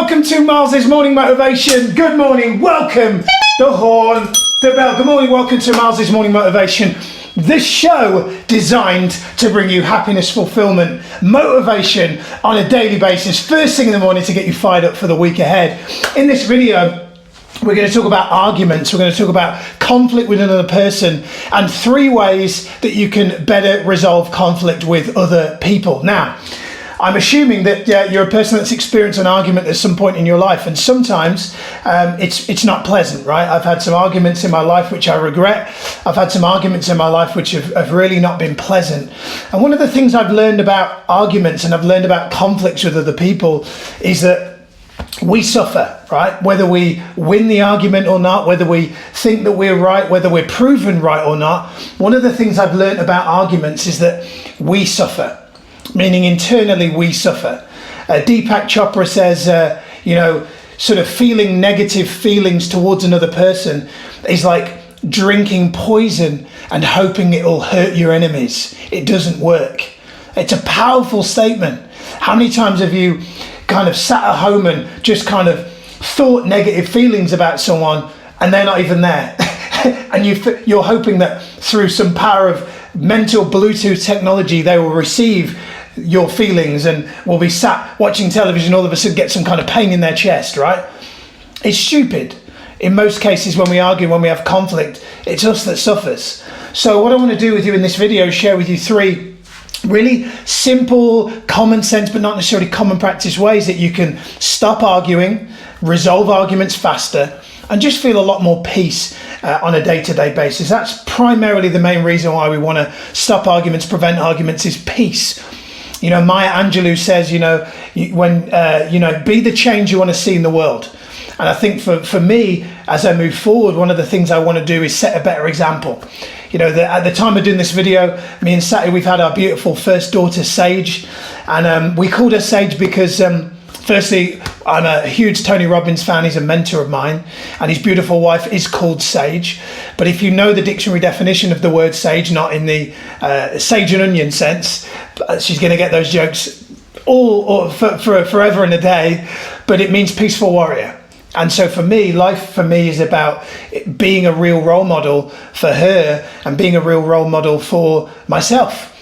Welcome to Miles's Morning Motivation. Good morning, welcome, the horn, the bell. Good morning, welcome to Miles's Morning Motivation. This show designed to bring you happiness, fulfillment, motivation on a daily basis, first thing in the morning to get you fired up for the week ahead. In this video, we're going to talk about arguments, we're going to talk about conflict with another person, and 3 ways that you can better resolve conflict with other people. Now, I'm assuming that you're a person that's experienced an argument at some point in your life, and sometimes it's not pleasant, right? I've had some arguments in my life which I regret. I've had some arguments in my life which have really not been pleasant. And one of the things I've learned about arguments and I've learned about conflicts with other people is that we suffer, right? Whether we win the argument or not, whether we think that we're right, whether we're proven right or not, one of the things I've learned about arguments is that we suffer. Meaning internally we suffer. Deepak Chopra says, sort of feeling negative feelings towards another person is like drinking poison and hoping it will hurt your enemies. It doesn't work. It's a powerful statement. How many times have you kind of sat at home and just kind of thought negative feelings about someone and they're not even there? And you're hoping that through some power of mental Bluetooth technology, they will receive your feelings and will be sat watching television, all of a sudden get some kind of pain in their chest, right? It's stupid. In most cases, when we argue, when we have conflict, it's us that suffers. So what I want to do with you in this video is share with you 3 really simple, common sense, but not necessarily common practice ways that you can stop arguing, resolve arguments faster, and just feel a lot more peace on a day-to-day basis. That's primarily the main reason why we want to stop arguments, prevent arguments, is peace. You know, Maya Angelou says, be the change you want to see in the world. And I think for me, as I move forward, one of the things I want to do is set a better example. You know, at the time of doing this video, me and Sati, we've had our beautiful first daughter, Sage. And we called her Sage because, firstly, I'm a huge Tony Robbins fan. He's a mentor of mine, and his beautiful wife is called Sage. But if you know the dictionary definition of the word sage, not in the sage and onion sense, she's going to get those jokes all for forever and a day, but it means peaceful warrior. And so for me, life for me is about being a real role model for her and being a real role model for myself.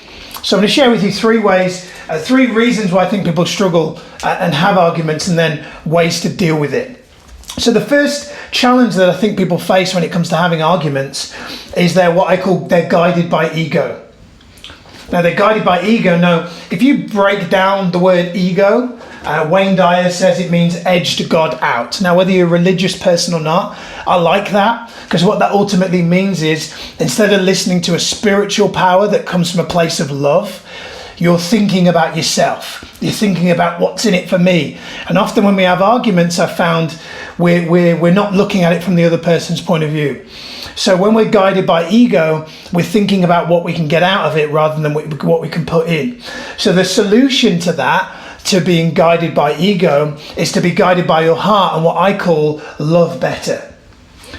So I'm going to share with you 3 ways, 3 reasons why I think people struggle and have arguments, and then ways to deal with it. So the first challenge that I think people face when it comes to having arguments is they're guided by ego. Now, they're guided by ego. Now, if you break down the word ego, Wayne Dyer says it means edged God out. Now, whether you're a religious person or not, I like that, because what that ultimately means is instead of listening to a spiritual power that comes from a place of love, you're thinking about yourself. You're thinking about what's in it for me. And often when we have arguments, I've found we're not looking at it from the other person's point of view. So when we're guided by ego, we're thinking about what we can get out of it rather than what we can put in. So the solution to that, to being guided by ego, is to be guided by your heart and what I call love better.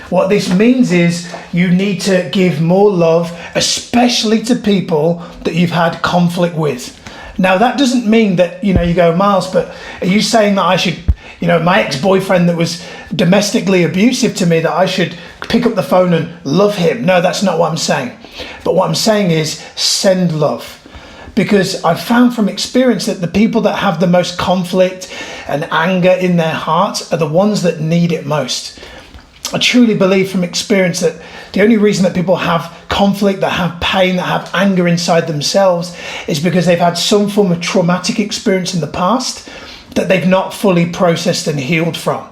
What this means is you need to give more love, especially to people that you've had conflict with. Now, that doesn't mean that, you go, Miles, but are you saying that I should, my ex-boyfriend that was domestically abusive to me, that I should pick up the phone and love him? No, that's not what I'm saying. But what I'm saying is send love. Because I've found from experience that the people that have the most conflict and anger in their hearts are the ones that need it most. I truly believe from experience that the only reason that people have conflict, that have pain, that have anger inside themselves is because they've had some form of traumatic experience in the past that they've not fully processed and healed from.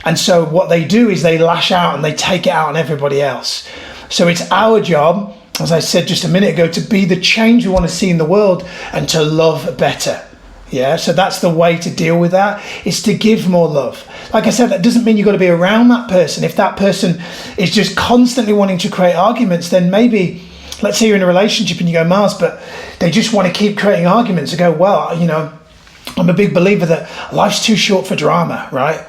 And so what they do is they lash out and they take it out on everybody else. So it's our job, as I said just a minute ago, to be the change we want to see in the world and to love better. Yeah, so that's the way to deal with that, is to give more love. Like I said, that doesn't mean you've got to be around that person. If that person is just constantly wanting to create arguments, then maybe, let's say you're in a relationship and you go, Miles, but they just want to keep creating arguments. I go, well, I'm a big believer that life's too short for drama, right?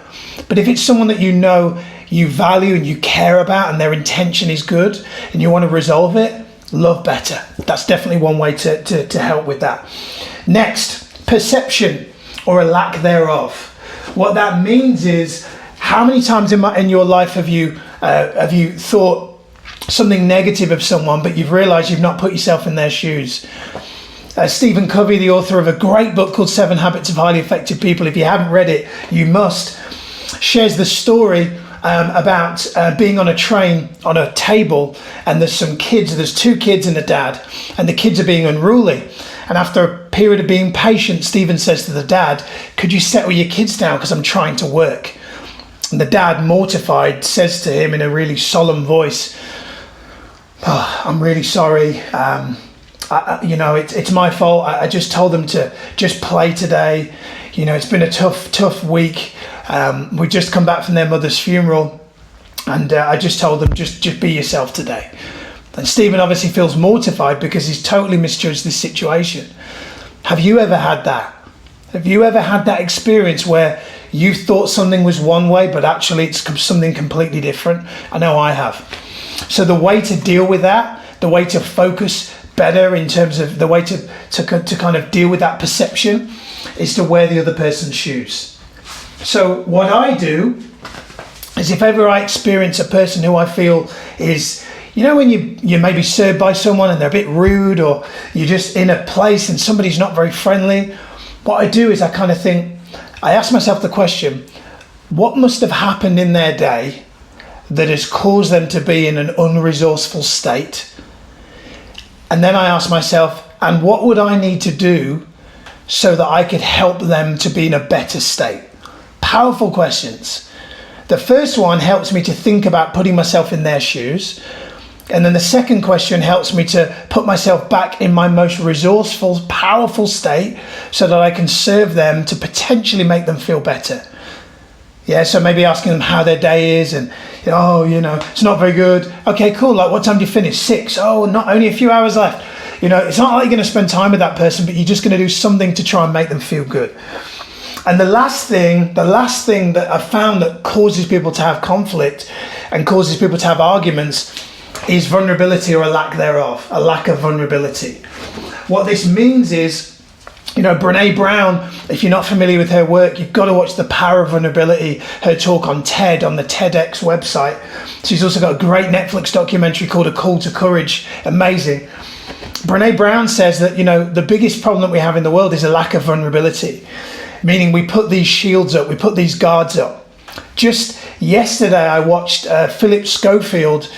But if it's someone that you value and you care about and their intention is good and you want to resolve it, love better. That's definitely one way to help with that. Next, perception or a lack thereof. What that means is, how many times in your life have you thought something negative of someone, but you've realized you've not put yourself in their shoes? Stephen Covey, the author of a great book called 7 Habits of Highly Effective People, if you haven't read it, you must, shares the story about being on a train on a table, and there's 2 kids and a dad, and the kids are being unruly. And after a period of being patient, Stephen says to the dad, "Could you settle your kids down, because I'm trying to work?" And the dad, mortified, says to him in a really solemn voice, "Oh, I'm really sorry. It's my fault. I just told them to just play today. It's been a tough week. We just come back from their mother's funeral, and I just told them just be yourself today." And Stephen obviously feels mortified because he's totally misjudged this situation. Have you ever had that? Have you ever had that experience where you thought something was one way, but actually it's something completely different? I know I have. So the way to deal with that, the way to focus better in terms of the way to kind of deal with that perception, is to wear the other person's shoes. So what I do is, if ever I experience a person who I feel is, when you may be served by someone and they're a bit rude, or you're just in a place and somebody's not very friendly, what I do is I ask myself the question, what must have happened in their day that has caused them to be in an unresourceful state? And then I ask myself, and what would I need to do so that I could help them to be in a better state? Powerful questions. The first one helps me to think about putting myself in their shoes. And then the second question helps me to put myself back in my most resourceful, powerful state, so that I can serve them to potentially make them feel better. Yeah, so maybe asking them how their day is, and it's not very good. Okay, cool. Like, what time do you finish? 6. Oh, not only a few hours left. It's not like you're going to spend time with that person, but you're just going to do something to try and make them feel good. And the last thing that I've found that causes people to have conflict and causes people to have arguments is vulnerability, or a lack thereof, a lack of vulnerability. What this means is, Brené Brown, if you're not familiar with her work, you've got to watch The Power of Vulnerability, her talk on TED, on the TEDx website. She's also got a great Netflix documentary called A Call to Courage. Amazing. Brené Brown says that, the biggest problem that we have in the world is a lack of vulnerability, meaning we put these shields up, we put these guards up. Just yesterday, I watched Philip Schofield,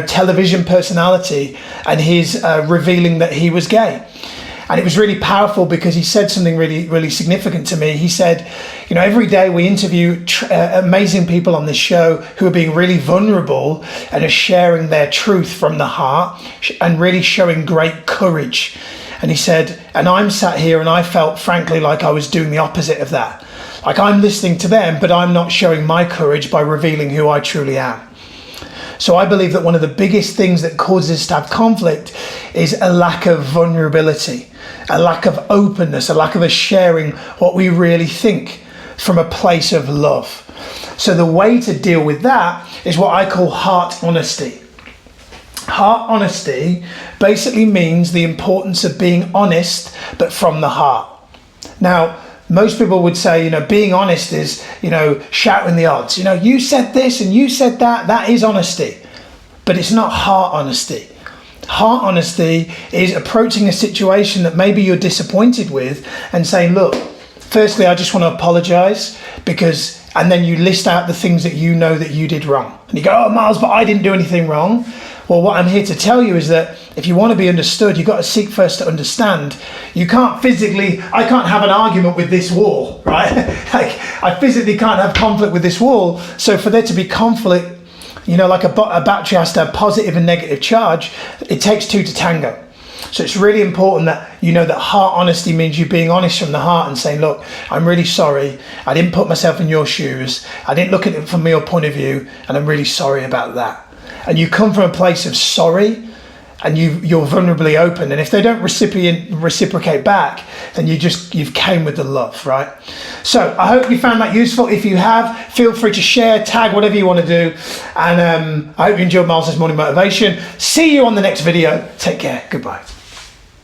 television personality, and his revealing that he was gay. And it was really powerful because he said something really, really significant to me. He said, every day we interview amazing people on this show who are being really vulnerable and are sharing their truth from the heart and really showing great courage. And he said, and I'm sat here and I felt, frankly, like I was doing the opposite of that. Like, I'm listening to them, but I'm not showing my courage by revealing who I truly am. So I believe that one of the biggest things that causes us to have conflict is a lack of vulnerability, a lack of openness, a lack of us sharing what we really think from a place of love. So the way to deal with that is what I call heart honesty. Heart honesty basically means the importance of being honest, but from the heart. Now, most people would say, being honest is, shouting the odds. You said this and you said that. That is honesty. But it's not heart honesty. Heart honesty is approaching a situation that maybe you're disappointed with and saying, look, firstly, I just want to apologize and then you list out the things that you know that you did wrong. And you go, oh, Miles, but I didn't do anything wrong. Well, what I'm here to tell you is that if you want to be understood, you've got to seek first to understand. I can't have an argument with this wall, right? I physically can't have conflict with this wall. So for there to be conflict, like a battery has to have positive and negative charge, it takes 2 to tango. So it's really important that that heart honesty means you being honest from the heart and saying, look, I'm really sorry. I didn't put myself in your shoes. I didn't look at it from your point of view, and I'm really sorry about that. And you come from a place of sorry, and you're vulnerably open. And if they don't reciprocate back, then you've came with the love, right? So I hope you found that useful. If you have, feel free to share, tag, whatever you want to do. And I hope you enjoyed Miles' Morning Motivation. See you on the next video. Take care. Goodbye.